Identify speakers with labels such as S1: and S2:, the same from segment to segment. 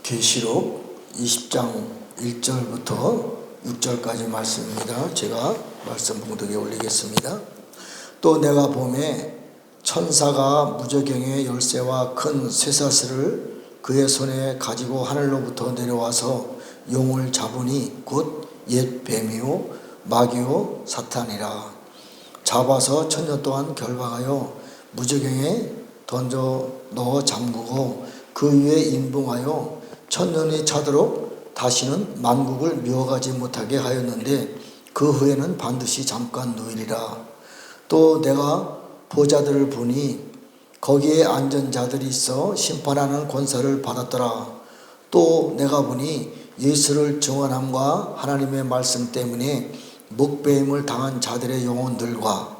S1: 계시록 20장 1절부터 6절까지 말씀입니다. 제가 말씀 봉독에 올리겠습니다. 또 내가 보매 천사가 무저경의 열쇠와 큰 쇠사슬을 그의 손에 가지고 하늘로부터 내려와서 용을 잡으니 곧 옛 뱀이요 마귀요 사탄이라. 잡아서 천년 동안 결박하여 무저경에 던져 넣어 잠그고 그 위에 인봉하여 천년이 차도록 다시는 만국을 미워가지 못하게 하였는데 그 후에는 반드시 잠깐 누이리라. 또 내가 보좌들을 보니 거기에 앉은 자들이 있어 심판하는 권세를 받았더라. 또 내가 보니 예수를 증언함과 하나님의 말씀 때문에 목배임을 당한 자들의 영혼들과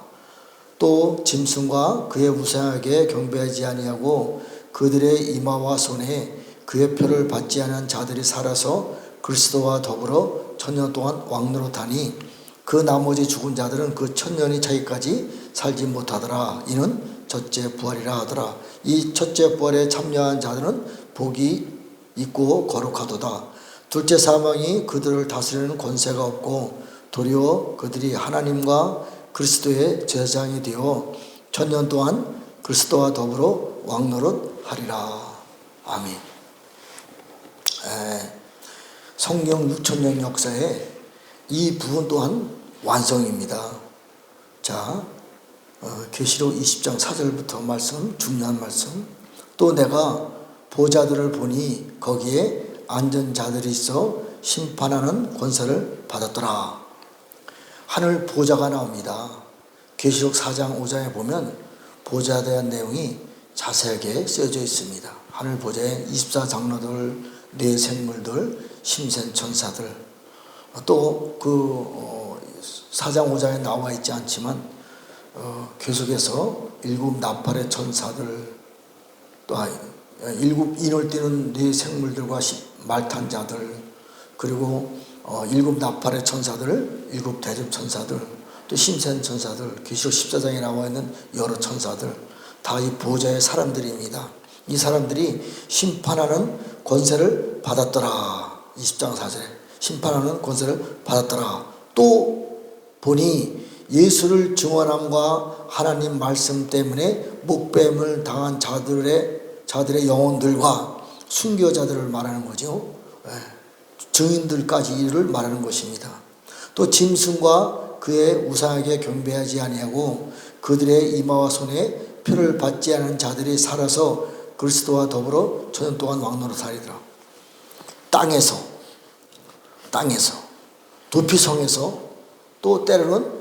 S1: 또 짐승과 그의 우상에게 경배하지 아니하고 그들의 이마와 손에 그의 표를 받지 않은 자들이 살아서 그리스도와 더불어 천년 동안 왕노릇하니 그 나머지 죽은 자들은 그 천년이 차기까지 살지 못하더라. 이는 첫째 부활이라 하더라. 이 첫째 부활에 참여한 자들은 복이 있고 거룩하도다. 둘째 사망이 그들을 다스리는 권세가 없고 도리어 그들이 하나님과 그리스도의 제사장이 되어 천년 동안 그리스도와 더불어 왕노릇하리라. 아멘. 성경 6천년 역사에 이 부분 또한 완성입니다. 자, 계시록 20장 4절부터 말씀, 중요한 말씀. 또 내가 보좌들을 보니 거기에 앉은 자들이 있어 심판하는 권세를 받았더라. 하늘 보좌가 나옵니다. 계시록 4장 5장에 보면 보좌에 대한 내용이 자세하게 쓰여져 있습니다. 하늘 보좌에 24장로들, 네 생물들, 심센 천사들, 또 그 4장 5장에 나와 있지 않지만 계속해서 일곱 나팔의 천사들, 또 일곱 인을 띠는 네 생물들과 말탄 자들, 그리고 일곱 나팔의 천사들, 일곱 대접 천사들, 또 심센 천사들, 계시록 14장에 나와 있는 여러 천사들, 다 이 보좌의 사람들입니다. 이 사람들이 심판하는 권세를 받았더라. 20장 4절에 심판하는 권세를 받았더라. 또 보니 예수를 증언함과 하나님 말씀 때문에 목뱀을 당한 자들의 영혼들과 순교자들을 말하는 거죠. 증인들까지를 말하는 것입니다. 또 짐승과 그의 우상에게 경배하지 아니하고 그들의 이마와 손에 표를 받지 않은 자들이 살아서 그리스도와 더불어 천년 동안 왕노릇하리더라. 땅에서 도피성에서, 또 때로는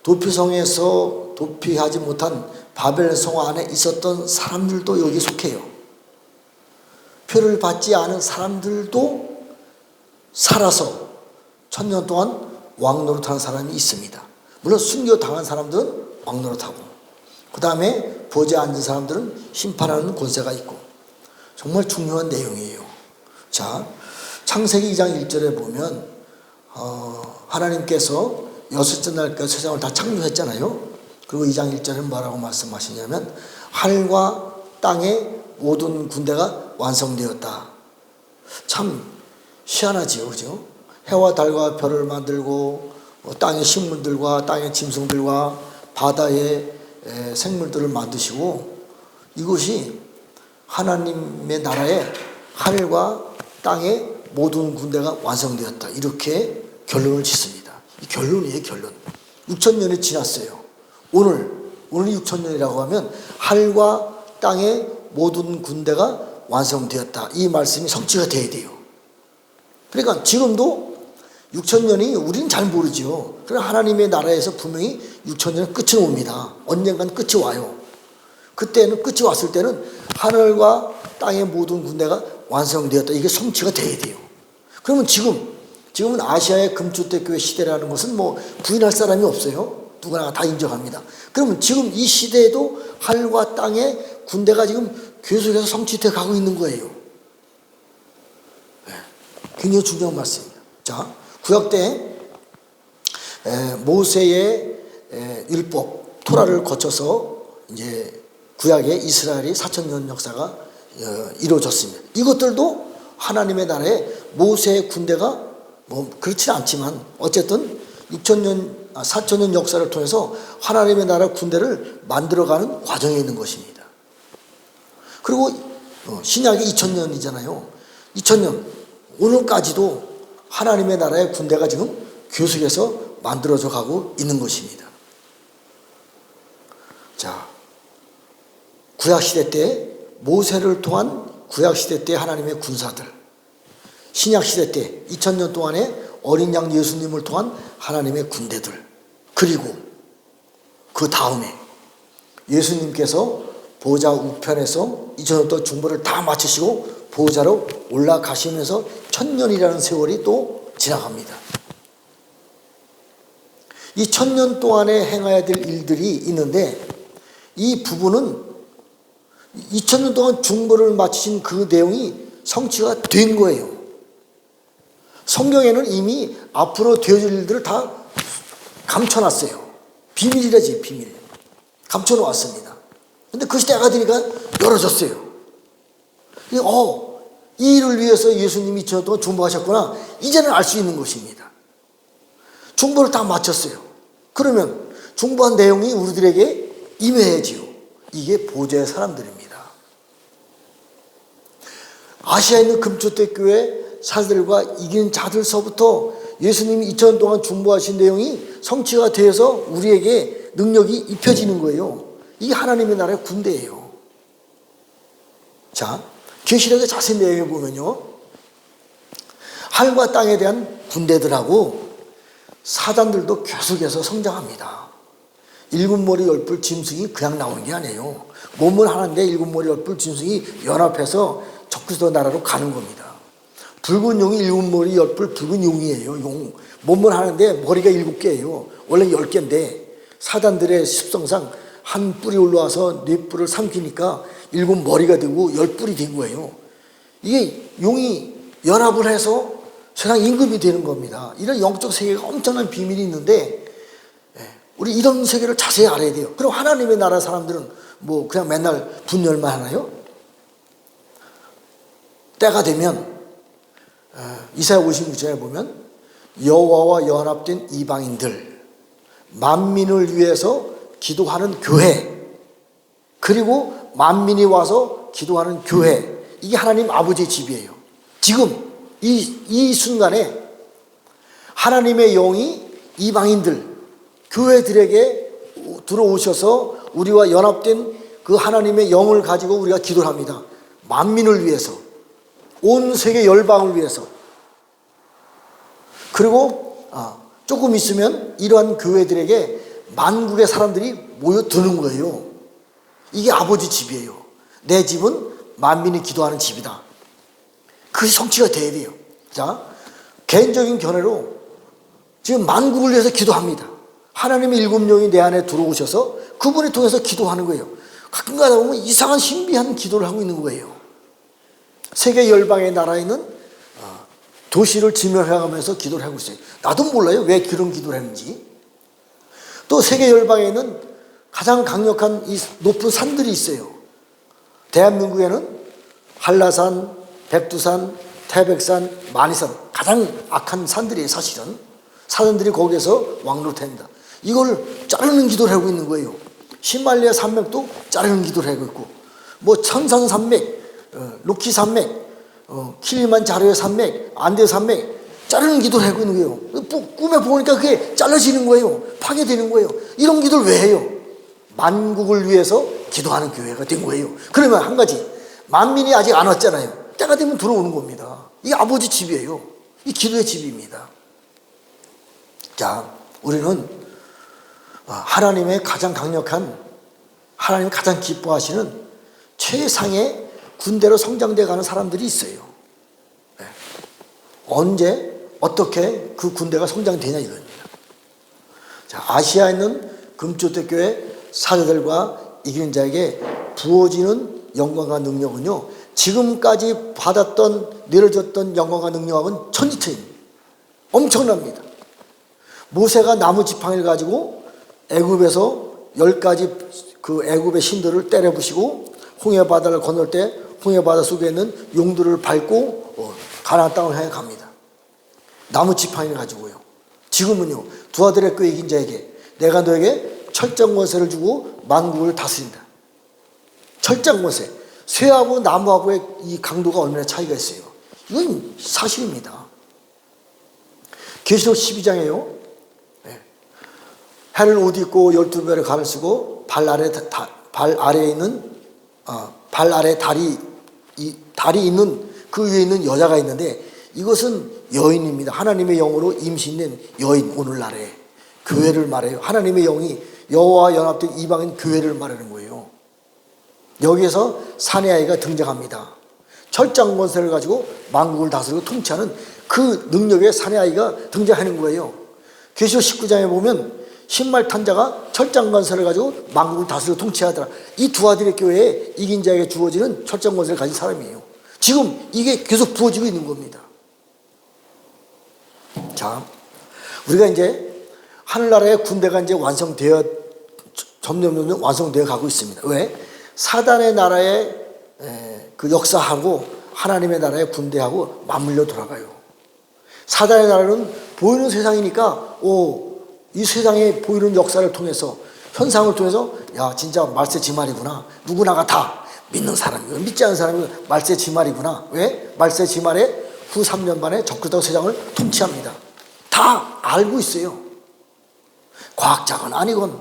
S1: 도피성에서 도피하지 못한 바벨성 안에 있었던 사람들도 여기 속해요. 표를 받지 않은 사람들도 살아서 천년 동안 왕노릇하는 사람이 있습니다. 물론 순교당한 사람들은 왕노릇하고, 그 다음에 보좌에 앉은 사람들은 심판하는 권세가 있고, 정말 중요한 내용이에요. 자, 창세기 2장 1절에 보면 하나님께서 여섯째 날까지 세상을 다 창조했잖아요. 그리고 2장 1절에 뭐라고 말씀하시냐면 하늘과 땅의 모든 군대가 완성되었다. 참 희한하지요, 그죠? 해와 달과 별을 만들고 땅의 식물들과 땅의 짐승들과 바다의 생물들을 만드시고, 이것이 하나님의 나라에 하늘과 땅의 모든 군대가 완성되었다. 이렇게 결론을 짓습니다. 이 결론이에요, 결론. 6천년이 지났어요. 오늘이 6천년이라고 하면 하늘과 땅의 모든 군대가 완성되었다. 이 말씀이 성취가 돼야 돼요. 그러니까 지금도 6천년이 우리는 잘 모르죠. 그러나 하나님의 나라에서 분명히 6천년은 끝이 옵니다. 언젠간 끝이 와요. 그때는 끝이 왔을 때는 하늘과 땅의 모든 군대가 완성되었다. 이게 성취가 돼야 돼요. 그러면 지금은 아시아의 금주택교회 시대라는 것은 뭐 부인할 사람이 없어요. 누구나 다 인정합니다. 그러면 지금 이 시대에도 하늘과 땅의 군대가 지금 계속해서 성취돼 가고 있는 거예요. 굉장히 중요한 말씀입니다. 자, 구약 때 모세의 율법 토라를 거쳐서 이제 구약의 이스라엘이 4,000년 역사가 이루어졌습니다. 이것들도 하나님의 나라에 모세의 군대가 뭐 그렇지는 않지만 어쨌든 4,000년 역사를 통해서 하나님의 나라 군대를 만들어가는 과정에 있는 것입니다. 그리고 신약이 2,000년이잖아요. 2,000년 오늘까지도 하나님의 나라의 군대가 지금 계속해서 만들어져 가고 있는 것입니다. 자, 구약시대 때 모세를 통한 구약시대 때 하나님의 군사들, 신약시대 때 2000년 동안에 어린 양 예수님을 통한 하나님의 군대들, 그리고 그 다음에 예수님께서 보좌 우편에서 2000년 동안 중보를 다 마치시고 보좌로 올라가시면서 1000년이라는 세월이 또 지나갑니다. 이 1000년 동안에 행해야 될 일들이 있는데 이 부분은 2000년 동안 중보를 마치신 그 내용이 성취가 된 거예요. 성경에는 이미 앞으로 되어질 일들을 다 감춰놨어요. 비밀이라지, 비밀. 감춰놓았습니다. 근데 그 시대가 되니까 열어졌어요. 이 일을 위해서 예수님이 2000년 동안 중보하셨구나. 이제는 알 수 있는 것입니다. 중보를 다 마쳤어요. 그러면 중보한 내용이 우리들에게 임해야지요. 이게 보좌의 사람들입니다. 아시아에 있는 금초대 교회 사람들과 이기는 자들서부터 예수님이 2000년 동안 중보하신 내용이 성취가 되어서 우리에게 능력이 입혀지는 거예요. 이게 하나님의 나라의 군대예요. 자, 계시록에 자세히 내용해 보면요, 하늘과 땅에 대한 군대들하고 사단들도 계속해서 성장합니다. 일곱 머리 열뿔 짐승이 그냥 나오는 게 아니에요. 몸은 하나인데 일곱 머리 열뿔 짐승이 연합해서 적그리스도 나라로 가는 겁니다. 붉은 용이 일곱 머리 열뿔 붉은 용이에요. 용. 몸은 하나인데 머리가 7개예요. 원래 10개인데 사단들의 습성상 한 뿔이 올라와서 네 뿔을 삼키니까 7머리가 되고 10뿔이 된 거예요. 이게 용이 연합을 해서 세상 임금이 되는 겁니다. 이런 영적 세계가 엄청난 비밀이 있는데 우리 이런 세계를 자세히 알아야 돼요. 그럼 하나님의 나라 사람들은 뭐 그냥 맨날 분열만 하나요? 때가 되면 이사야 56장에 보면 여호와와 연합된 이방인들, 만민을 위해서 기도하는 교회, 그리고 만민이 와서 기도하는 교회, 이게 하나님 아버지의 집이에요. 지금 이 순간에 하나님의 영이 이방인들, 교회들에게 들어오셔서 우리와 연합된 그 하나님의 영을 가지고 우리가 기도를 합니다. 만민을 위해서, 온 세계 열방을 위해서. 그리고 조금 있으면 이러한 교회들에게 만국의 사람들이 모여드는 거예요. 이게 아버지 집이에요. 내 집은 만민이 기도하는 집이다. 그게 성취가 돼야 돼요. 자, 개인적인 견해로 지금 만국을 위해서 기도합니다. 하나님의 일곱 영이 내 안에 들어오셔서 그분을 통해서 기도하는 거예요. 가끔 가다 보면 이상한 신비한 기도를 하고 있는 거예요. 세계 열방의 나라에 있는 도시를 지멸해가면서 기도를 하고 있어요. 나도 몰라요, 왜 그런 기도를 하는지. 또 세계 열방에 있는 가장 강력한 이 높은 산들이 있어요. 대한민국에는 한라산, 백두산, 태백산, 만이산, 가장 악한 산들이에요. 사실은 사람들이 거기에서 왕노릇합니다. 이걸 자르는 기도를 하고 있는 거예요. 히말라야 산맥도 자르는 기도를 하고 있고, 뭐 천산 산맥, 로키 산맥, 킬리만자로의 산맥, 안데 산맥 자르는 기도를 하고 있는 거예요. 꿈에 보니까 그게 잘라지는 거예요. 파괴되는 거예요. 이런 기도를 왜 해요? 만국을 위해서 기도하는 교회가 된 거예요. 그러면 한 가지, 만민이 아직 안 왔잖아요. 때가 되면 들어오는 겁니다. 이게 아버지 집이에요. 이 기도의 집입니다. 자, 우리는 하나님의 가장 강력한, 하나님이 가장 기뻐하시는 최상의 군대로 성장돼 가는 사람들이 있어요. 네. 언제 어떻게 그 군대가 성장되냐 이겁니다. 자, 아시아에 있는 금초대 교회 사제들과 이기는 자에게 부어지는 영광과 능력은요, 지금까지 받았던, 내려졌던 영광과 능력은 천지차이입니다. 엄청납니다. 모세가 나무 지팡이를 가지고 애굽에서 10가지 그 애굽의 신들을 때려 부시고 홍해 바다를 건널 때 홍해 바다 속에 있는 용들을 밟고 가나안 땅을 향해 갑니다. 나무 지팡이를 가지고요. 지금은요, 두 아들의 꾀 이긴 자에게 내가 너에게 철장 권세를 주고 만국을 다스린다. 철장 권세. 쇠하고 나무하고의 이 강도가 얼마나 차이가 있어요. 이건 사실입니다. 계시록 12장에요. 해를 옷 입고 12별의 관을 쓰고 발 아래에 있는 발 아래 달이 있는 그 위에 있는 여자가 있는데 이것은 여인입니다. 하나님의 영으로 임신된 여인, 오늘날의 교회를 말해요. 하나님의 영이 여호와와 연합된 이방인 교회를 말하는 거예요. 여기에서 사내 아이가 등장합니다. 철장 권세를 가지고 만국을 다스리고 통치하는 그 능력의 사내 아이가 등장하는 거예요. 계시록 19장에 보면 신말 탄 자가 철장 권세를 가지고 만국을 다스리고 통치하더라. 이 두 아들의 교회에 이긴 자에게 주어지는 철장 권세를 가진 사람이에요. 지금 이게 계속 부어지고 있는 겁니다. 자, 우리가 이제 하늘나라의 군대가 이제 점점 완성되어 가고 있습니다. 왜? 사단의 나라의 그 역사하고 하나님의 나라의 군대하고 맞물려 돌아가요. 사단의 나라는 보이는 세상이니까 이 세상에 보이는 역사를 통해서, 현상을 통해서 야, 진짜 말세 지말이구나. 누구나가 다 믿는 사람이고 믿지 않는 사람이 말세 지말이구나. 왜? 말세 지말에 후 3년 반에 적그리스도 세상을 통치합니다. 다 알고 있어요. 과학자건 아니건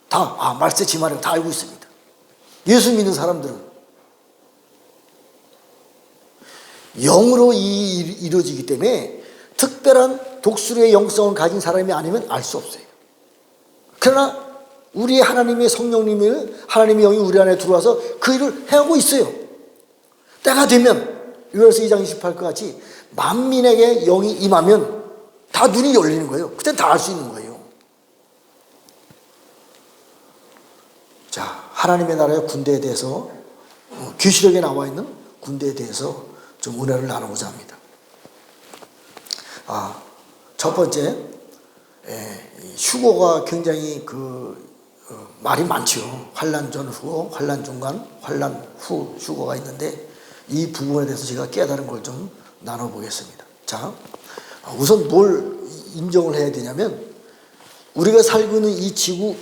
S1: 다 말세 지말을 다 알고 있습니다. 예수 믿는 사람들은 영으로 이루어지기 때문에 특별한 독수리의 영성을 가진 사람이 아니면 알 수 없어요. 그러나 우리 하나님의 성령님이, 하나님의 영이 우리 안에 들어와서 그 일을 해하고 있어요. 때가 되면 요엘서 2장 28과 같이 만민에게 영이 임하면 다 눈이 열리는 거예요. 그때 다 알 수 있는 거예요. 자, 하나님의 나라의 군대에 대해서, 계시록에 나와 있는 군대에 대해서 좀 은혜를 나누고자 합니다. 첫 번째, 휴거가 굉장히 말이 많죠. 환난 전 휴거, 환난 중간, 환난 후 휴거가 있는데 이 부분에 대해서 제가 깨달은 걸 좀 나눠보겠습니다. 자, 우선 뭘 인정을 해야 되냐면 우리가 살고 있는 이 지구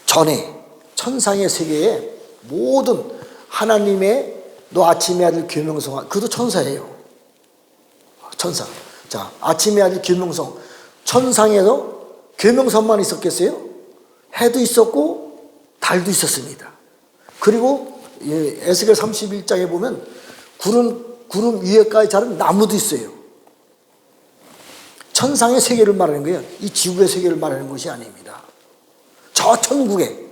S1: 전에 천상의 세계에 모든 하나님의 너 아침의 아들 계명성, 그도 천사예요. 천사. 자, 아침의 아들 계명성, 천상에서 계명성만 있었겠어요? 해도 있었고 달도 있었습니다. 그리고 에스겔 31장에 보면 구름 위에까지 자른 나무도 있어요. 천상의 세계를 말하는 거예요. 이 지구의 세계를 말하는 것이 아닙니다. 저 천국에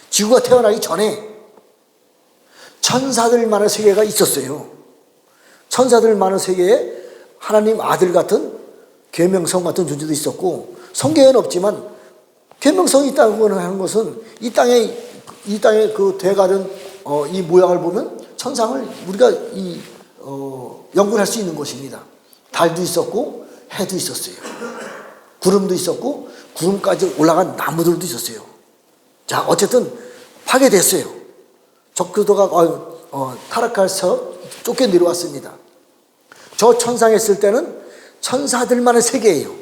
S1: 지구가 태어나기 전에 천사들만의 세계가 있었어요. 천사들만의 세계에 하나님 아들 같은 계명성 같은 존재도 있었고, 성경에는 없지만 계명성이 있다고 하는 것은 이 땅에 그 돼가는 이 모양을 보면 천상을 우리가 연구를 할 수 있는 것입니다. 달도 있었고 해도 있었어요. 구름도 있었고 구름까지 올라간 나무들도 있었어요. 자, 어쨌든 파괴됐어요. 적그리스도가 타락해서 쫓겨 내려왔습니다. 저 천상에 있을 때는 천사들만의 세계예요.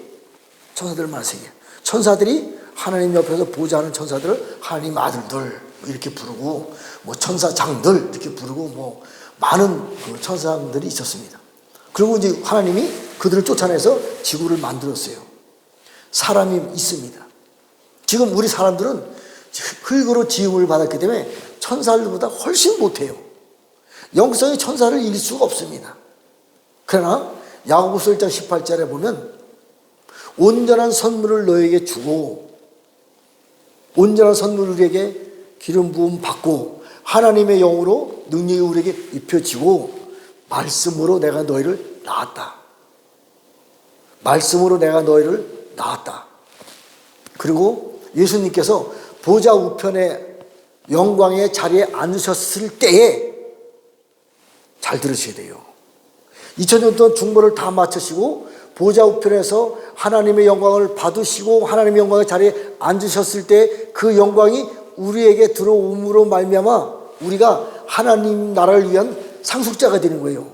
S1: 천사들만의 세계. 천사들이 하나님 옆에서 보좌하는 천사들을 하나님 아들들 이렇게 부르고, 뭐 천사장들 이렇게 부르고, 뭐 많은 그 천사들이 있었습니다. 그리고 이제 하나님이 그들을 쫓아내서 지구를 만들었어요. 사람이 있습니다. 지금 우리 사람들은 흙으로 지음을 받았기 때문에 천사들보다 훨씬 못해요. 영성이 천사를 이길 수가 없습니다. 그러나 야고보서 1장 18절에 보면 온전한 선물을 너에게 주고, 온전한 선물을 우리에게 기름 부음 받고, 하나님의 영으로 능력이 우리에게 입혀지고, 말씀으로 내가 너희를 낳았다. 말씀으로 내가 너희를 낳았다. 그리고 예수님께서 보좌 우편의 영광의 자리에 앉으셨을 때에, 잘 들으셔야 돼요. 2000년 동안 중보를 다 마치시고 보좌 우편에서 하나님의 영광을 받으시고 하나님의 영광의 자리에 앉으셨을 때 그 영광이 우리에게 들어옴으로 말미암아 우리가 하나님 나라를 위한 상속자가 되는 거예요.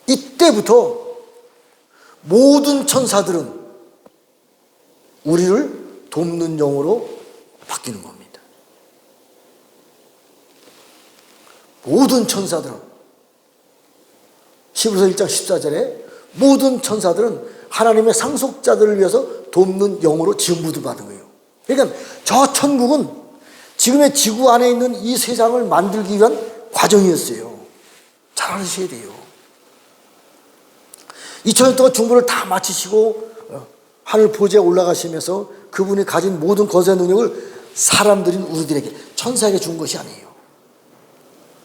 S1: 이때 이때부터 모든 천사들은 우리를 돕는 영으로 바뀌는 겁니다. 모든 천사들은, 히브리서 1장 14절에 모든 천사들은 하나님의 상속자들을 위해서 돕는 영으로 지음부도 받은 거예요. 그러니까 저 천국은 지금의 지구 안에 있는 이 세상을 만들기 위한 과정이었어요. 잘 아셔야 돼요. 2000년 동안 중보를 다 마치시고 하늘 보좌에 올라가시면서 그분이 가진 모든 거센 능력을 사람들인 우리들에게, 천사에게 준 것이 아니에요.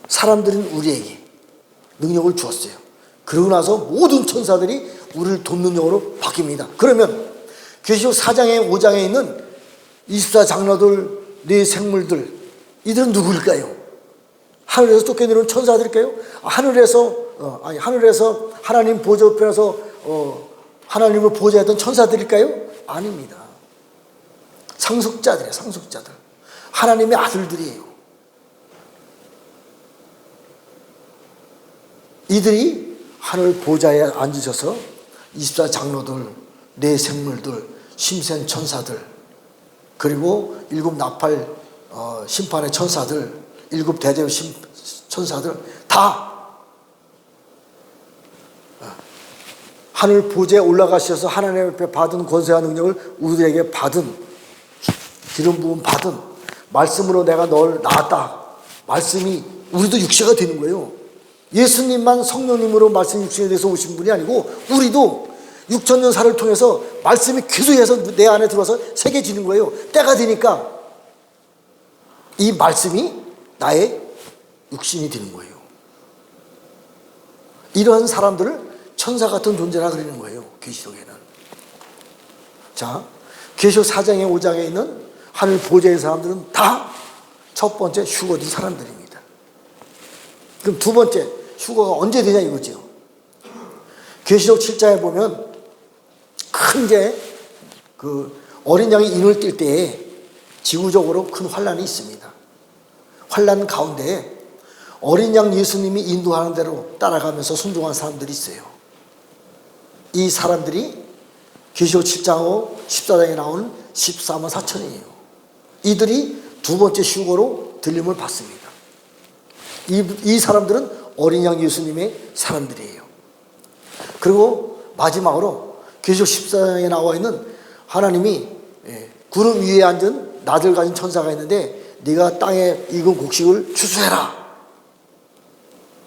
S1: 사람들인 우리에게 능력을 주었어요. 그러고 나서 모든 천사들이 우리를 돕는 영으로 바뀝니다. 그러면 계시록 4장에 5장에 있는 24장로들, 네 생물들, 이들은 누구일까요? 하늘에서 쫓겨내는 천사들일까요? 하늘에서 하나님 보좌 옆에서 하나님을 보좌했던 천사들일까요? 아닙니다. 상속자들이에요. 상속자들. 하나님의 아들들이에요. 이들이 하늘 보좌에 앉으셔서 24장로들, 네 생물들, 심센 천사들, 그리고 7 나팔 심판의 천사들, 7 대제의 천사들 다 하늘 보좌에 올라가셔서 하나님 앞에 받은 권세와 능력을 우리에게 받은, 기름 부음 받은, 말씀으로 내가 널 낳았다. 말씀이 우리도 육체가 되는 거예요. 예수님만 성령님으로 말씀 육신에 대해서 오신 분이 아니고 우리도 6,000년 살을 통해서 말씀이 계속해서 내 안에 들어와서 새겨지는 거예요. 때가 되니까 이 말씀이 나의 육신이 되는 거예요. 이러한 사람들을 천사 같은 존재라 그러는 거예요. 계시록에는. 자, 계시록 4장에 5장에 있는 하늘 보좌의 사람들은 다 첫 번째 휴거된 사람들입니다. 그럼 두 번째 휴거가 언제 되냐 이거죠. 계시록 7장에 보면 큰 어린 양이 인을 뛸 때에 지구적으로 큰 환란이 있습니다. 환란 가운데 어린 양 예수님이 인도하는 대로 따라가면서 순종한 사람들이 있어요. 이 사람들이 계시록 7장하고 14장에 나오는 14만 4천이에요. 이들이 두 번째 휴거로 들림을 받습니다. 이 사람들은 어린 양 예수님의 사람들이에요. 그리고 마지막으로 계시록 14장에 나와 있는 하나님이 구름 위에 앉은 나들 가진 천사가 있는데 네가 땅에 익은 곡식을 추수해라.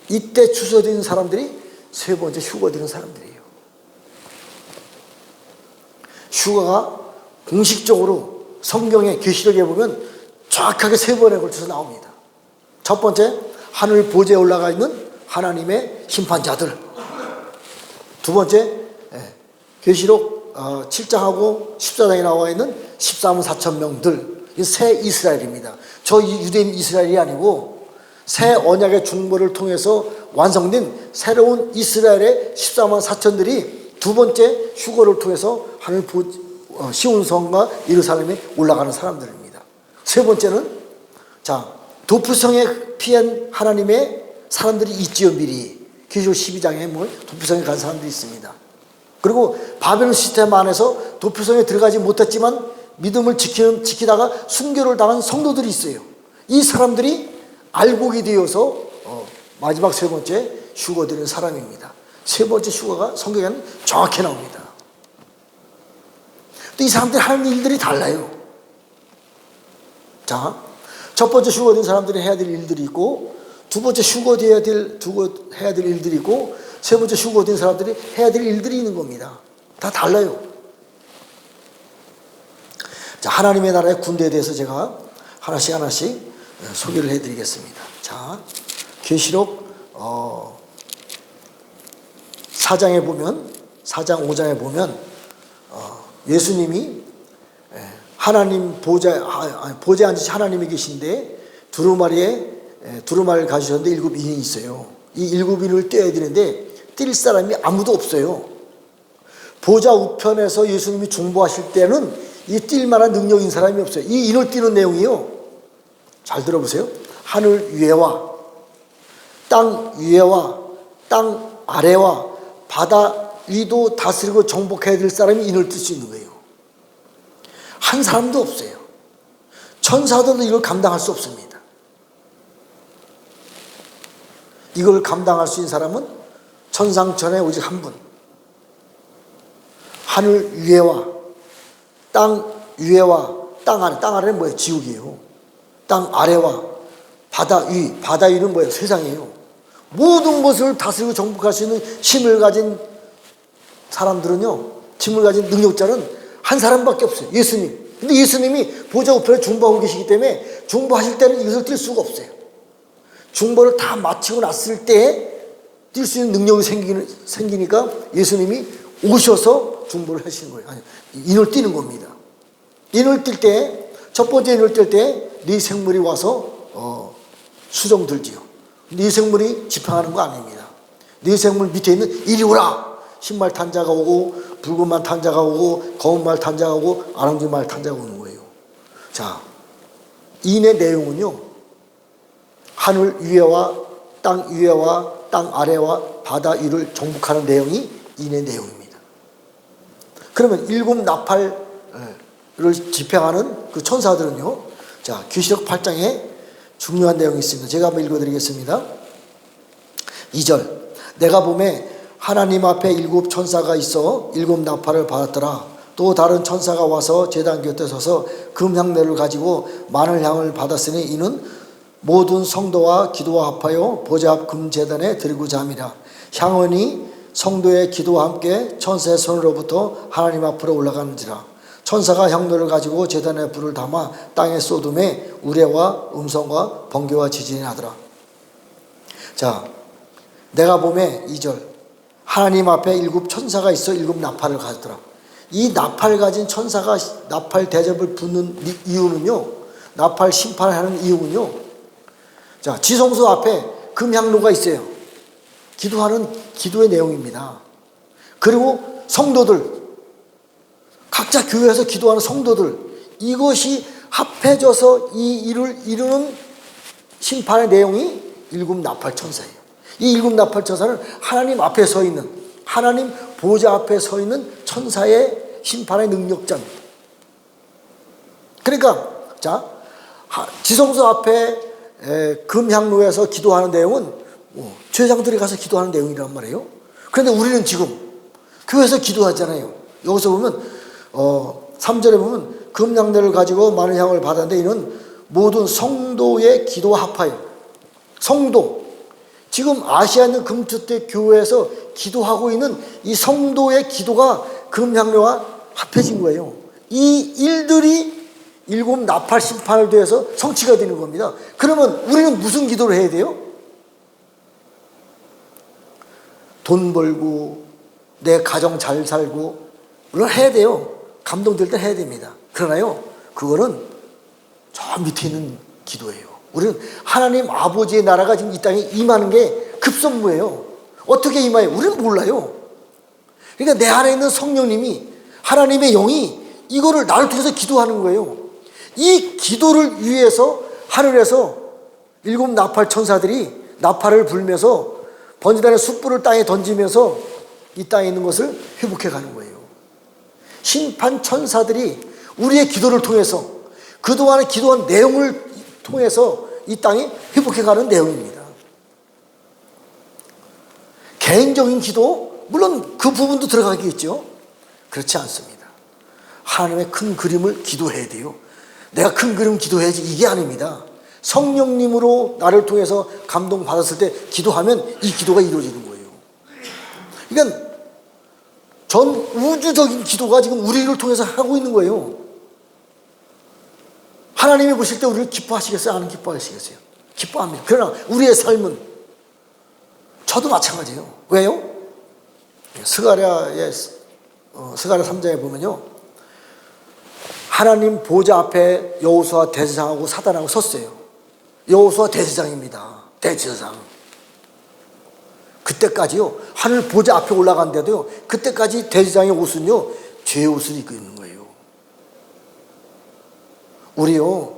S1: 이때 추수되는 사람들이 세 번째 휴거되는 사람들이에요. 휴거가 공식적으로 성경의 계시록에 보면 정확하게 세 번에 걸쳐서 나옵니다. 첫 번째, 하늘 보좌에 올라가 있는 하나님의 심판자들. 두 번째, 계시록 7장하고 14장에 나와 있는 14만 4천 명들, 새 이스라엘입니다. 저 유대인 이스라엘이 아니고 새 언약의 중보를 통해서 완성된 새로운 이스라엘의 14만 4천들이 두 번째 휴거를 통해서 하늘 시온성과 예루살렘에 올라가는 사람들입니다. 세 번째는 도프성에 피한 하나님의 사람들이 있지요. 미리 계시록 12장에 도프성에 간 사람들이 있습니다. 그리고 바벨론 시스템 안에서 도표성에 들어가지 못했지만 믿음을 지키다가 순교를 당한 성도들이 있어요. 이 사람들이 알곡이 되어서 마지막 세 번째 휴거되는 사람입니다. 세 번째 휴거가 성경에는 정확히 나옵니다. 또 이 사람들이 하는 일들이 달라요. 자, 첫 번째 휴거된 사람들이 해야 될 일들이 있고, 두 번째 휴거해야 될 일들이 있고, 세 번째 휴거된 사람들이 해야 될 일들이 있는 겁니다. 다 달라요. 자, 하나님의 나라의 군대에 대해서 제가 하나씩 소개를 해드리겠습니다. 자, 계시록 4장에 보면, 4장 5장에 보면 예수님이 하나님 보좌에 앉으신 하나님이 계신데 두루마리를 가지셨는데 7인이 있어요. 이 7인을 떼어야 되는데 뛸 사람이 아무도 없어요. 보좌 우편에서 예수님이 중보하실 때는 이 뛸 만한 능력인 사람이 없어요. 이 인을 띄는 내용이요, 잘 들어보세요. 하늘 위에와 땅 위에와 땅 아래와 바다 위도 다스리고 정복해야 될 사람이 인을 뜰 수 있는 거예요. 한 사람도 없어요. 천사들도 이걸 감당할 수 없습니다. 이걸 감당할 수 있는 사람은 천상천하에 오직 한 분. 하늘 위에와 땅 위에와 땅 아래, 땅 아래는 뭐예요? 지옥이에요. 땅 아래와 바다 위, 바다 위는 뭐예요? 세상이에요. 모든 것을 다스리고 정복할 수 있는 힘을 가진 사람들은요, 힘을 가진 능력자는 한 사람밖에 없어요. 예수님. 근데 예수님이 보좌 우편에 중보하고 계시기 때문에 중보하실 때는 이것을 뛸 수가 없어요. 중보를 다 마치고 났을 때 뛸 수 있는 능력이 생기니까 예수님이 오셔서 중보를 하시는 거예요. 아니, 인을 띄는 겁니다. 인을 뛸 때, 첫 번째 인을 뛸 때 네 생물이 와서 수정 들지요. 네 생물이 집행하는 거 아닙니다. 네 생물 밑에 있는 이리 오라. 흰말 탄자가 오고 붉은 말 탄자가 오고 검은 말 탄자가 오고 아랑지 말 탄자가 오는 거예요. 자, 인의 내용은요, 하늘 위에와 땅 위에와 땅 아래와 바다 위를 정복하는 내용이 인의 내용입니다. 그러면 일곱 나팔을 집행하는 그 천사들은요, 자, 계시록 8장에 중요한 내용이 있습니다. 제가 한번 읽어드리겠습니다. 2절. 내가 보매 하나님 앞에 일곱 천사가 있어 일곱 나팔을 받았더라. 또 다른 천사가 와서 제단 곁에 서서 금향로를 가지고 많은 향을 받았으니 이는 모든 성도와 기도와 합하여 보좌 앞 금제단에 드리고자 함이라. 향은이 성도의 기도와 함께 천사의 손으로부터 하나님 앞으로 올라가는지라. 천사가 향로를 가지고 제단에 불을 담아 땅에 쏟음에 우레와 음성과 번개와 지진이 나더라. 자, 내가 보매 2절. 하나님 앞에 일곱 천사가 있어 일곱 나팔을 가졌더라. 이 나팔 가진 천사가 나팔 대접을 붙는 이유는요, 나팔 심판을 하는 이유는요, 자, 지성소 앞에 금향로가 있어요. 기도하는 기도의 내용입니다. 그리고 성도들, 각자 교회에서 기도하는 성도들, 이것이 합해져서 이 일을 이루는 심판의 내용이 일곱 나팔 천사예요. 이 일곱 나팔 천사는 하나님 앞에 서 있는, 하나님 보좌 앞에 서 있는 천사의 심판의 능력자입니다. 그러니까 자, 지성소 앞에 금향로에서 기도하는 내용은 제사장들이 가서 기도하는 내용이란 말이에요. 그런데 우리는 지금 교회에서 기도하잖아요. 여기서 보면 3절에 보면 금향로를 가지고 많은 향을 받았는데 이는 모든 성도의 기도와 합하여. 성도, 지금 아시아 있는 금투대 교회에서 기도하고 있는 이 성도의 기도가 금향로와 합해진 거예요. 이 일들이 일곱 나팔 심판을 통해서 성취가 되는 겁니다. 그러면 우리는 무슨 기도를 해야 돼요? 돈 벌고 내 가정 잘 살고 물론 해야 돼요. 감동될 때 해야 됩니다. 그러나요, 그거는 저 밑에 있는 기도예요. 우리는 하나님 아버지의 나라가 지금 이 땅에 임하는 게 급선무예요. 어떻게 임해요? 우리는 몰라요. 그러니까 내 안에 있는 성령님이, 하나님의 영이 이거를 나를 통해서 기도하는 거예요. 이 기도를 위해서 하늘에서 일곱 나팔 천사들이 나팔을 불면서 번제단의 숯불을 땅에 던지면서 이 땅에 있는 것을 회복해 가는 거예요. 심판 천사들이 우리의 기도를 통해서, 그동안에 기도한 내용을 통해서 이 땅에 회복해 가는 내용입니다. 개인적인 기도, 물론 그 부분도 들어가겠죠. 그렇지 않습니다. 하나님의 큰 그림을 기도해야 돼요. 내가 큰 그림 기도해야지, 이게 아닙니다. 성령님으로 나를 통해서 감동받았을 때 기도하면 이 기도가 이루어지는 거예요. 그러니까 전 우주적인 기도가 지금 우리를 통해서 하고 있는 거예요. 하나님이 보실 때 우리를 기뻐하시겠어요? 안 기뻐하시겠어요? 기뻐합니다. 그러나 우리의 삶은, 저도 마찬가지예요. 왜요? 스가랴의 스가랴 3장에 보면요, 하나님 보좌 앞에 여호수아 대제사장하고 사단하고 섰어요. 여호수아 대제사장입니다. 대제사장. 그때까지요, 하늘 보좌 앞에 올라간데도요, 그때까지 대제사장의 옷은요, 죄의 옷을 입고 있는 거예요. 우리요,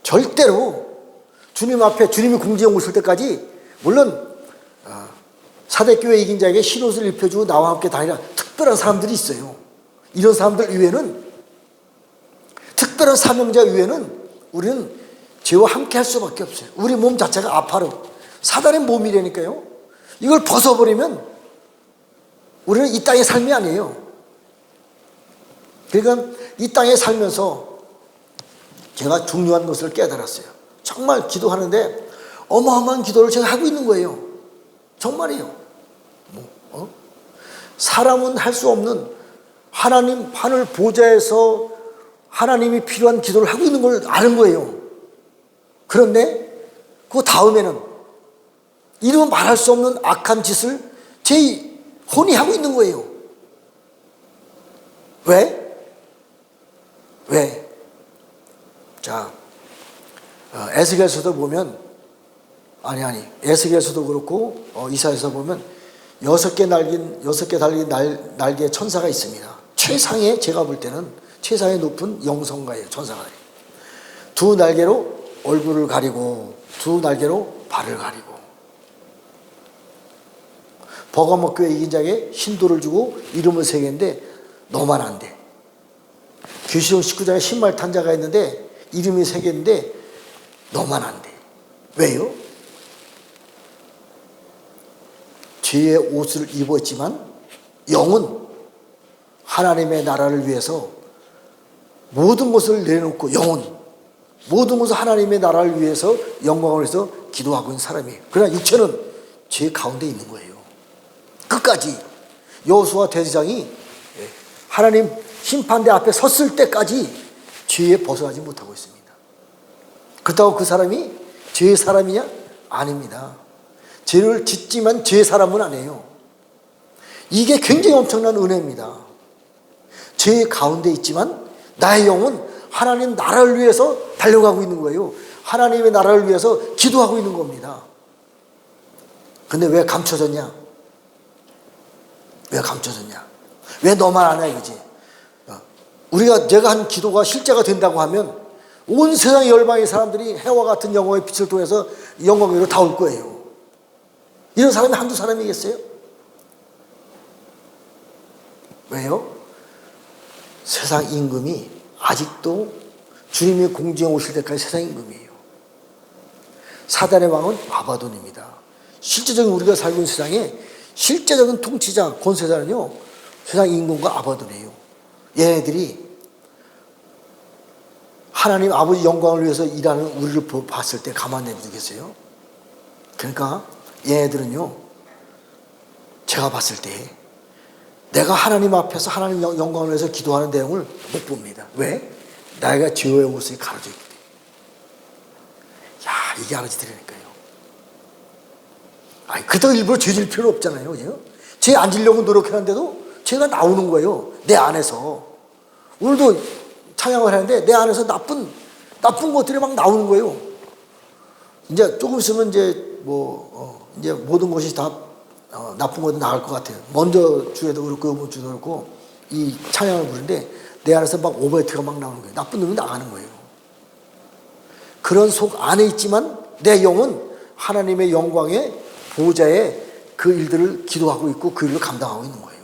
S1: 절대로 주님 앞에, 주님이 궁지에 오실 때까지, 물론 사대교회 이긴 자에게 흰옷을 입혀주고 나와 함께 다니라 특별한 사람들이 있어요. 이런 사람들 이외에는, 특별한 사명자 이외에는 우리는 죄와 함께 할 수밖에 없어요. 우리 몸 자체가 아파로 사단의 몸이라니까요. 이걸 벗어버리면 우리는 이 땅의 삶이 아니에요. 그러니까 이 땅에 살면서 제가 중요한 것을 깨달았어요. 정말 기도하는데 어마어마한 기도를 제가 하고 있는 거예요. 정말이에요. 사람은 할 수 없는 하나님 하늘 보좌에서 하나님이 필요한 기도를 하고 있는 걸 아는 거예요. 그런데 그 다음에는 이루 말할 수 없는 악한 짓을 제 혼이 하고 있는 거예요. 왜? 자, 에스겔서도 보면 에스겔서도 그렇고 이사야서 보면 6개 달린 날개의 천사가 있습니다. 최상의, 제가 볼 때는 최상의 높은 영성가예요. 천사가. 두 날개로 얼굴을 가리고 두 날개로 발을 가리고 버가모 교회 이긴 자에게 신도를 주고 이름을 새겼는데 너만 안 돼. 계시록 19장에 신발 탄 자가 있는데 이름이 새겼는데 너만 안 돼. 왜요? 죄의 옷을 입었지만 영은 하나님의 나라를 위해서 모든 것을 내놓고, 영은 모든 것을 하나님의 나라를 위해서 영광을 위해서 기도하고 있는 사람이에요. 그러나 육체는 죄 가운데 있는 거예요. 끝까지 여호수아 대제사장이 하나님 심판대 앞에 섰을 때까지 죄에 벗어나지 못하고 있습니다. 그렇다고 그 사람이 죄의 사람이냐? 아닙니다. 죄를 짓지만 죄의 사람은 아니에요. 이게 굉장히 엄청난 은혜입니다. 죄 가운데 있지만 나의 영은 하나님 나라를 위해서 달려가고 있는 거예요. 하나님의 나라를 위해서 기도하고 있는 겁니다. 근데 왜 감춰졌냐? 왜 감춰졌냐? 왜 너만 안 해? 이거지. 내가 한 기도가 실제가 된다고 하면 온 세상 열방의 사람들이 해와 같은 영광의 빛을 통해서 영광으로 다 올 거예요. 이런 사람이 한두 사람이겠어요? 왜요? 세상 임금이 아직도 주님의 공중에 오실 때까지 세상 임금이에요. 사단의 왕은 아바돈입니다. 실제적인 우리가 살고 있는 세상에 실제적인 통치자, 권세자는요, 세상 임금과 아바돈이에요. 얘네들이 하나님 아버지 영광을 위해서 일하는 우리를 봤을 때 가만 내두겠어요? 그러니까 얘네들은요, 제가 봤을 때 내가 하나님 앞에서 하나님 영광을 위해서 기도하는 내용을 못 봅니다. 왜? 나이가 죄의 옷을 가려져 있기 때문에. 야, 이게 알아지더라니까요. 그렇다고 일부러 죄 질 필요 없잖아요. 그죠? 죄 안 지려고 노력하는데도 죄가 나오는 거예요. 내 안에서. 오늘도 찬양을 하는데 내 안에서 나쁜 것들이 막 나오는 거예요. 이제 조금 있으면 이제 모든 것이 다 나쁜 것도 나을 것 같아요. 먼저 주에도 그렇고 이번 주도 그렇고 이 찬양을 부르는데 내 안에서 막 오버헤트가 막 나오는 거예요. 나쁜 놈이 나가는 거예요. 그런 속 안에 있지만 내 영은 하나님의 영광의 보좌에 그 일들을 기도하고 있고 그 일을 감당하고 있는 거예요.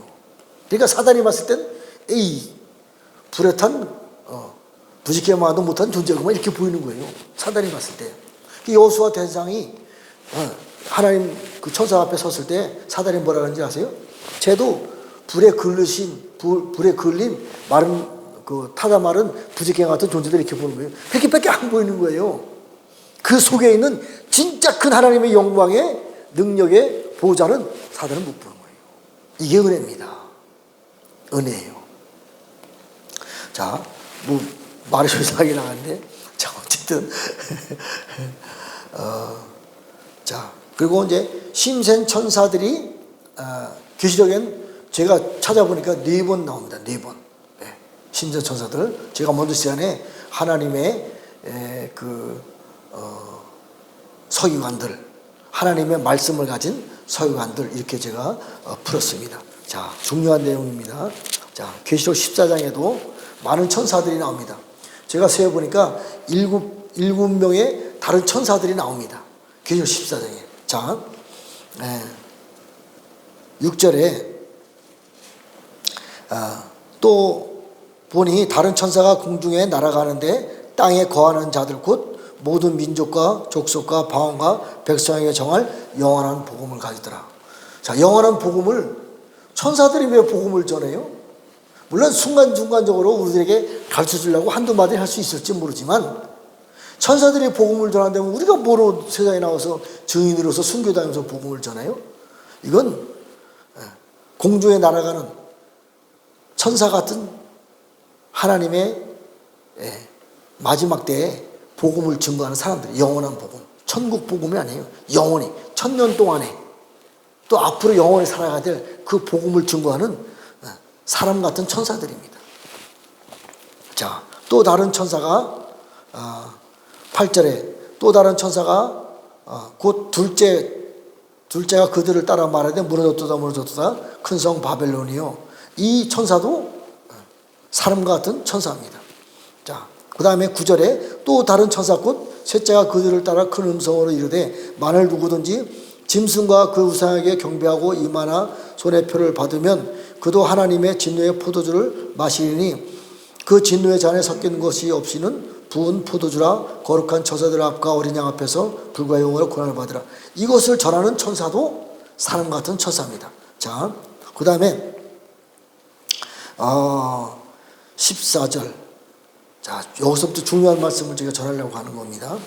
S1: 그러니까 사단이 봤을 땐 에이, 불에 탄 부지게마도 못한 존재구만 이렇게 보이는 거예요. 사단이 봤을 때. 여호수아 대제사장이 하나님 그 천사 앞에 섰을 때 사단이 뭐라 그러는지 아세요? 쟤도 불에 그을린 마른 타다 마른 부지개 같은 존재들 이렇게 보는 거예요. 그렇게밖에 안 보이는 거예요. 그 속에 있는 진짜 큰 하나님의 영광의 능력의 보좌는 사단은 못 보는 거예요. 이게 은혜입니다. 은혜예요. 자, 말이 좀 이상하게 나갔는데, 자, 어쨌든 자, 그리고 이제 심센 천사들이 계시록엔 제가 찾아보니까 4번 나옵니다. 4번. 네. 심센 천사들. 제가 먼저 시간에 하나님의 서기관들, 하나님의 말씀을 가진 서기관들 이렇게 제가 풀었습니다. 자, 중요한 내용입니다. 자, 계시록 14장에도 많은 천사들이 나옵니다. 제가 세어보니까 7명의 다른 천사들이 나옵니다. 계시록 14장에. 자, 6절에 또 보니 다른 천사가 공중에 날아가는데 땅에 거하는 자들 곧 모든 민족과 족속과 방언과 백성에게 정할 영원한 복음을 가지더라. 자, 영원한 복음을 천사들이 왜 복음을 전해요? 물론 순간순간적으로 우리들에게 가르쳐 주려고 한두 마디 할 수 있을지 모르지만 천사들이 복음을 전한다면 우리가 뭐로 세상에 나와서 증인으로서 순교당하면서 복음을 전해요? 이건 공중에 날아가는 천사 같은 하나님의 마지막 때에 복음을 증거하는 사람들, 영원한 복음, 천국 복음이 아니에요. 영원히 천년 동안에 또 앞으로 영원히 살아가야 될 그 복음을 증거하는 사람 같은 천사들입니다. 자, 또 다른 천사가 8절에 또 다른 천사가 곧 둘째가 그들을 따라 말하되 무너졌도다 큰 성 바벨론이요. 이 천사도 사람과 같은 천사입니다. 자, 그 다음에 9절에 또 다른 천사 곧 셋째가 그들을 따라 큰 음성으로 이르되 만일 누구든지 짐승과 그 우상에게 경배하고 이마나 손의 표를 받으면 그도 하나님의 진노의 포도주를 마시리니 그 진노의 잔에 섞인 것이 없이는 부은 포도주라 거룩한 천사들 앞과 어린 양 앞에서 불과 영원의 고난을 받으라. 이것을 전하는 천사도 사람 같은 천사입니다. 자, 그 다음에 14절. 자, 여기서부터 중요한 말씀을 제가 전하려고 하는 겁니다.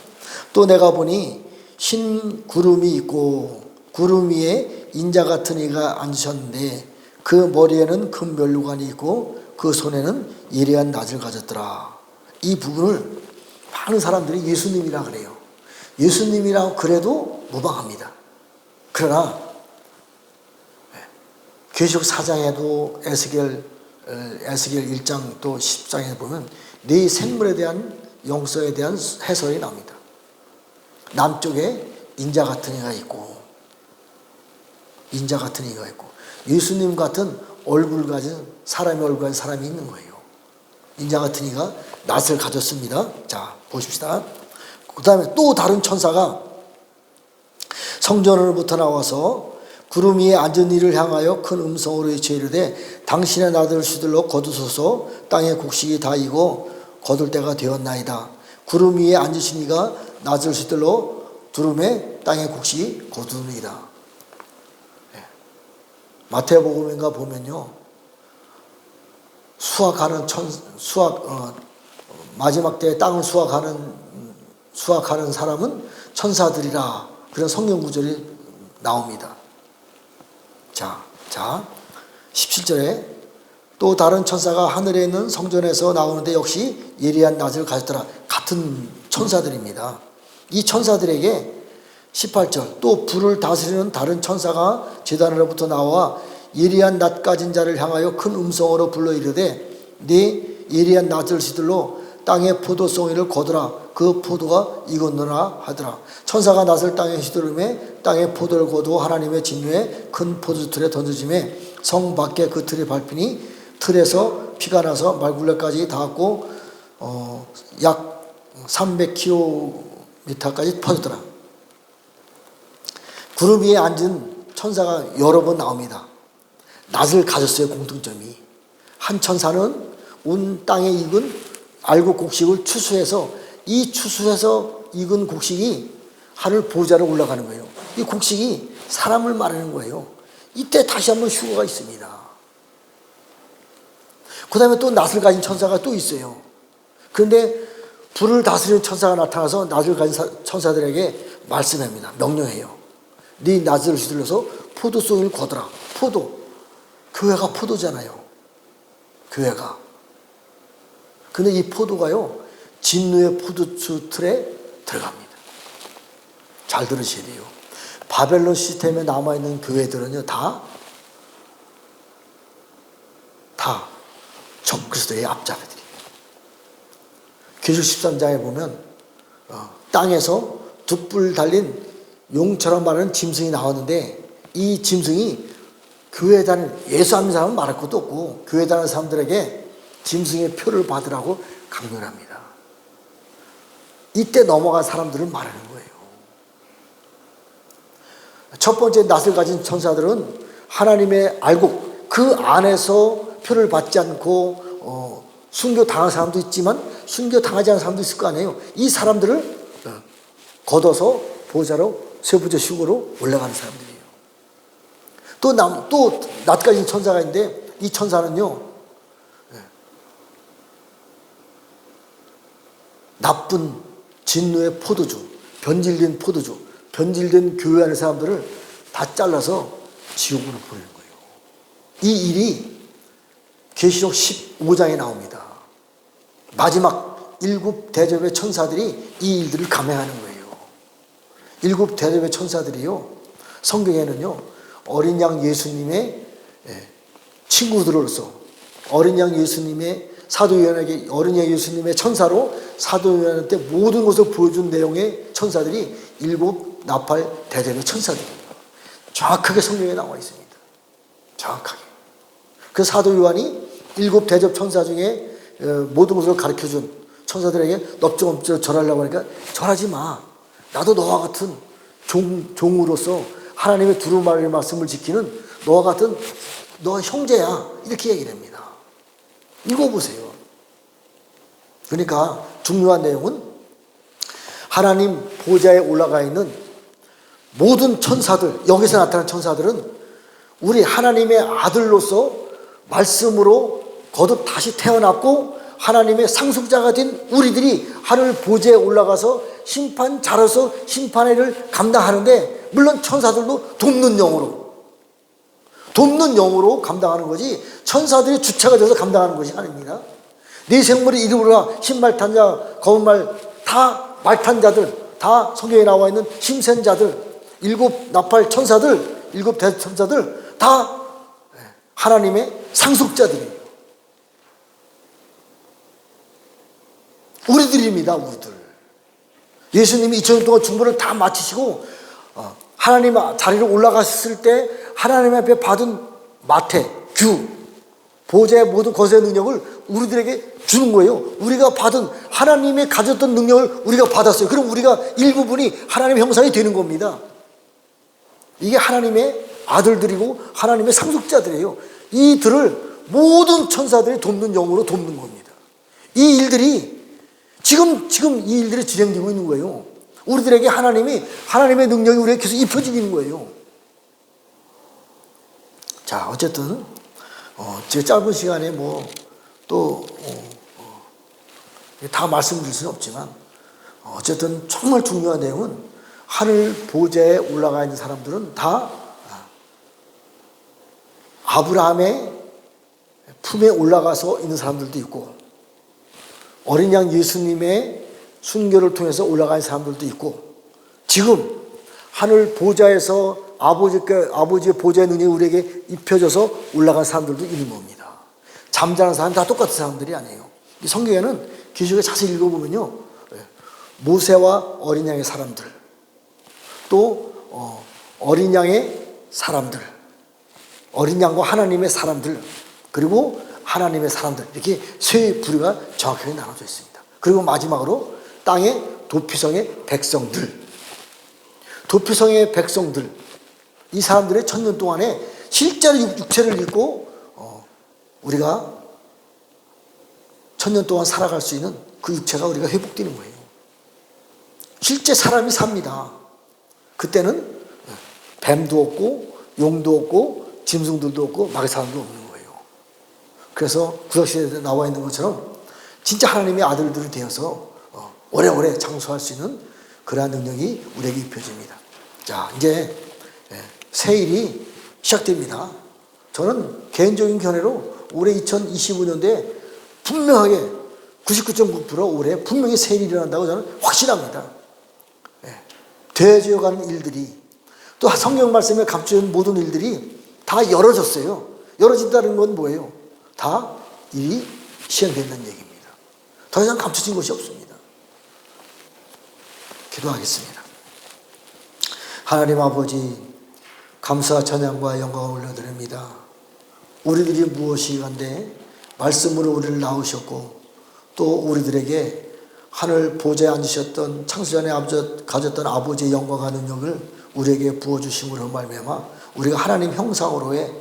S1: 또 내가 보니 흰 구름이 있고 구름 위에 인자 같은 이가 앉으셨는데 그 머리에는 큰 면류관이 있고 그 손에는 예리한 낫을 가졌더라. 이 부분을 많은 사람들이 예수님이라 그래요. 예수님이라고 그래도 무방합니다. 그러나 계시록 4장에도 에스겔 1장 또 10장에 보면 네 생물에 대한 영서에 대한 해설이 나옵니다. 남쪽에 인자 같은 이가 있고 예수님 같은 얼굴 가진 사람의 얼굴 가진 사람이 있는 거예요. 인자 같은 이가 낫을 가졌습니다. 자, 보십시다. 그 다음에 또 다른 천사가 성전으로부터 나와서 구름 위에 앉은 이를 향하여 큰 음성으로 외쳐 이르되 당신의 낫을 시들러 거두소서 땅의 곡식이 다 익어 거둘 때가 되었나이다. 구름 위에 앉으신 이가 낫을 시들러 두름에 땅의 곡식이 거두니이다. 마태복음인가 보면요, 마지막 때에 땅을 수확하는 사람은 천사들이라 그런 성경 구절이 나옵니다. 자 17절에 또 다른 천사가 하늘에 있는 성전에서 나오는데 역시 예리한 낫을 가졌더라. 같은 천사들입니다. 이 천사들에게 18절 또 불을 다스리는 다른 천사가 제단으로부터 나와 예리한 낫 가진 자를 향하여 큰 음성으로 불러 이르되 네 예리한 낫을 시들러 땅의 포도송이를 거두라. 그 포도가 익었느라 하더라. 천사가 낫을 땅에 시들음에 땅의 포도를 거두어 하나님의 진노에 큰 포도틀에 던져짐에 성 밖에 그 틀이 밟히니 틀에서 피가 나서 말굴레까지 닿았고 약 300km까지 퍼졌더라. 구름 위에 앉은 천사가 여러 번 나옵니다. 낫을 가졌어요. 공통점이. 한 천사는 온 땅에 익은 알곡 곡식을 추수해서 이 추수해서 익은 곡식이 하늘 보좌로 올라가는 거예요. 이 곡식이 사람을 말하는 거예요. 이때 다시 한번 휴거가 있습니다. 그 다음에 또 낫을 가진 천사가 또 있어요. 그런데 불을 다스리는 천사가 나타나서 낫을 가진 천사들에게 말씀합니다. 명령해요. 네 낫을 휘둘러서 포도송이를 거두라. 포도. 교회가 포도잖아요. 교회가. 근데 이 포도가요, 진노의 포도주 틀에 들어갑니다. 잘 들으셔야 돼요. 바벨론 시스템에 남아있는 교회들은요, 다 적그리스도의 앞잡이들이에요. 계시록 13장에 보면 땅에서 두 뿔 달린 용처럼 말하는 짐승이 나왔는데 이 짐승이 교회에 다니는 예수 안 믿는 사람은 말할 것도 없고 교회에 다니는 사람들에게 짐승의 표를 받으라고 강요를 합니다. 이때 넘어간 사람들은 말하는 거예요. 첫 번째 낫을 가진 천사들은 하나님의 알고 그 안에서 표를 받지 않고 순교 당한 사람도 있지만 순교 당하지 않은 사람도 있을 거 아니에요. 이 사람들을 걷어서 보호자로 세부자 휴거로 올라가는 사람들이에요. 또 낯가진 천사가 있는데 이 천사는요, 나쁜 진노의 포도주, 변질된 포도주, 변질된 교회 안의 사람들을 다 잘라서 지옥으로 보내는 거예요. 이 일이 계시록 15장에 나옵니다. 마지막 7 대접의 천사들이 이 일들을 감행하는 거예요. 7 대접의 천사들이요, 성경에는요, 어린 양 예수님의 친구들로서 어린 양 예수님의 사도 요한에게 어린 양 예수님의 천사로 사도 요한한테 모든 것을 보여준 내용의 천사들이 7 나팔 대접의 천사들입니다. 정확하게 성경에 나와 있습니다. 정확하게. 그 사도 요한이 7 대접 천사 중에 모든 것을 가르쳐준 천사들에게 넙죽넙죽 절하려고 하니까 절하지 마. 나도 너와 같은 종으로서 하나님의 두루마리의 말씀을 지키는 너와 같은 너 형제야. 이렇게 얘기를 합니다. 읽어보세요. 그러니까 중요한 내용은 하나님 보좌에 올라가 있는 모든 천사들, 여기서 나타난 천사들은 우리 하나님의 아들로서 말씀으로 거듭 다시 태어났고 하나님의 상속자가 된 우리들이 하늘 보좌에 올라가서 심판자로서 심판의 일을 감당하는데, 물론 천사들도 돕는 영으로 감당하는 거지 천사들이 주체가 돼서 감당하는 것이 아닙니다. 네 생물이 이르라 신말탄자 검은말 다 말탄자들, 다 성경에 나와 있는 힘센자들, 7 나팔 천사들, 7 대천사들 다 하나님의 상속자들이에요. 우리들입니다. 우리들. 예수님이 2000년 동안 중보를 다 마치시고 하나님 자리로 올라갔을 때 하나님 앞에 받은 마태, 규, 보좌의 모든 거세의 능력을 우리들에게 주는 거예요. 우리가 받은 하나님이 가졌던 능력을 우리가 받았어요. 그럼 우리가 일부분이 하나님의 형상이 되는 겁니다. 이게 하나님의 아들들이고 하나님의 상속자들이에요. 이들을 모든 천사들이 돕는 영으로 돕는 겁니다. 이 일들이 지금 이 일들이 진행되고 있는 거예요. 우리들에게 하나님의 능력이 우리에게 계속 입혀지는 거예요. 자, 어쨌든 제 짧은 시간에 다 말씀드릴 수는 없지만 어쨌든 정말 중요한 내용은 하늘 보좌에 올라가 있는 사람들은 다 아브라함의 품에 올라가서 있는 사람들도 있고 어린 양 예수님의 순교를 통해서 올라간 사람들도 있고 지금 하늘 보좌에서 아버지의 보좌의 능력이 우리에게 입혀져서 올라간 사람들도 있는 겁니다. 잠자는 사람 다 똑같은 사람들이 아니에요. 이 성경에는 계시록에 자세히 읽어보면요, 모세와 어린 양의 사람들, 또 어린 양의 사람들, 어린 양과 하나님의 사람들, 그리고 하나님의 사람들, 이렇게 세 부류가 정확하게 나눠져 있습니다. 그리고 마지막으로 땅의 도피성의 백성들, 도피성의 백성들, 이 사람들의 1000년 동안에 실제로 육체를 입고 우리가 1000년 동안 살아갈 수 있는 그 육체가 우리가 회복되는 거예요. 실제 사람이 삽니다. 그때는 뱀도 없고 용도 없고 짐승들도 없고 마귀 사람도 없는 거예요. 그래서 구약시대에 나와 있는 것처럼 진짜 하나님의 아들들이 되어서 오래오래 장수할 수 있는 그러한 능력이 우리에게 입혀집니다. 자, 이제 새일이 시작됩니다. 저는 개인적인 견해로 올해 2025년도에 분명하게 99.9% 올해 분명히 새일이 일어난다고 저는 확신합니다. 되어져가는 일들이, 또 성경 말씀에 감추는 모든 일들이 다 열어졌어요. 열어진다는 건 뭐예요? 다 일이 시행된다는 얘기입니다. 더 이상 감춰진 것이 없습니다. 기도하겠습니다. 하나님 아버지, 감사와 찬양과 영광을 올려드립니다. 우리들이 무엇이간데 말씀으로 우리를 낳으셨고 또 우리들에게 하늘 보좌에 앉으셨던 창세전에 가졌던 아버지의 영광과 능력을 우리에게 부어주심으로 말미암아 우리가 하나님 형상으로의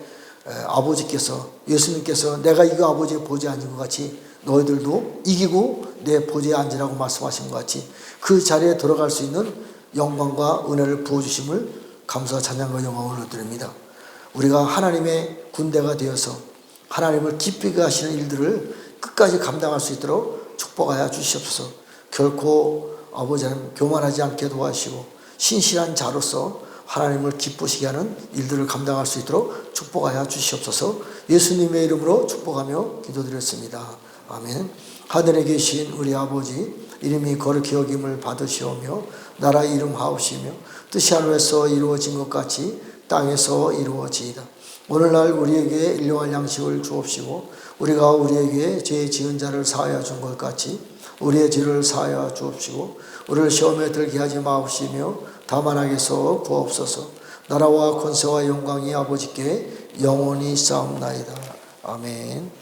S1: 아버지께서, 예수님께서 내가 이거 아버지의 보좌에 앉은 것 같이 너희들도 이기고 내 보좌에 앉으라고 말씀하신 것 같이 그 자리에 들어갈 수 있는 영광과 은혜를 부어주심을 감사와 찬양과 영광을 드립니다. 우리가 하나님의 군대가 되어서 하나님을 기쁘게 하시는 일들을 끝까지 감당할 수 있도록 축복하여 주시옵소서. 결코 아버지 하나님 교만하지 않게 도와주시고 신실한 자로서 하나님을 기쁘시게 하는 일들을 감당할 수 있도록 축복하여 주시옵소서. 예수님의 이름으로 축복하며 기도드렸습니다. 아멘. 하늘에 계신 우리 아버지 이름이 거룩히 여김을 받으시오며 나라의 이름 하옵시며 뜻이 하늘에서 이루어진 것 같이 땅에서 이루어지이다. 오늘날 우리에게 일용할 양식을 주옵시고 우리가 우리에게 죄 지은 자를 사하여 준 것 같이 우리의 죄를 사하여 주옵시고 우리를 시험에 들게 하지 마옵시며 다만 악에서 구하옵소서. 나라와 권세와 영광이 아버지께 영원히 쌓옵나이다. 아멘.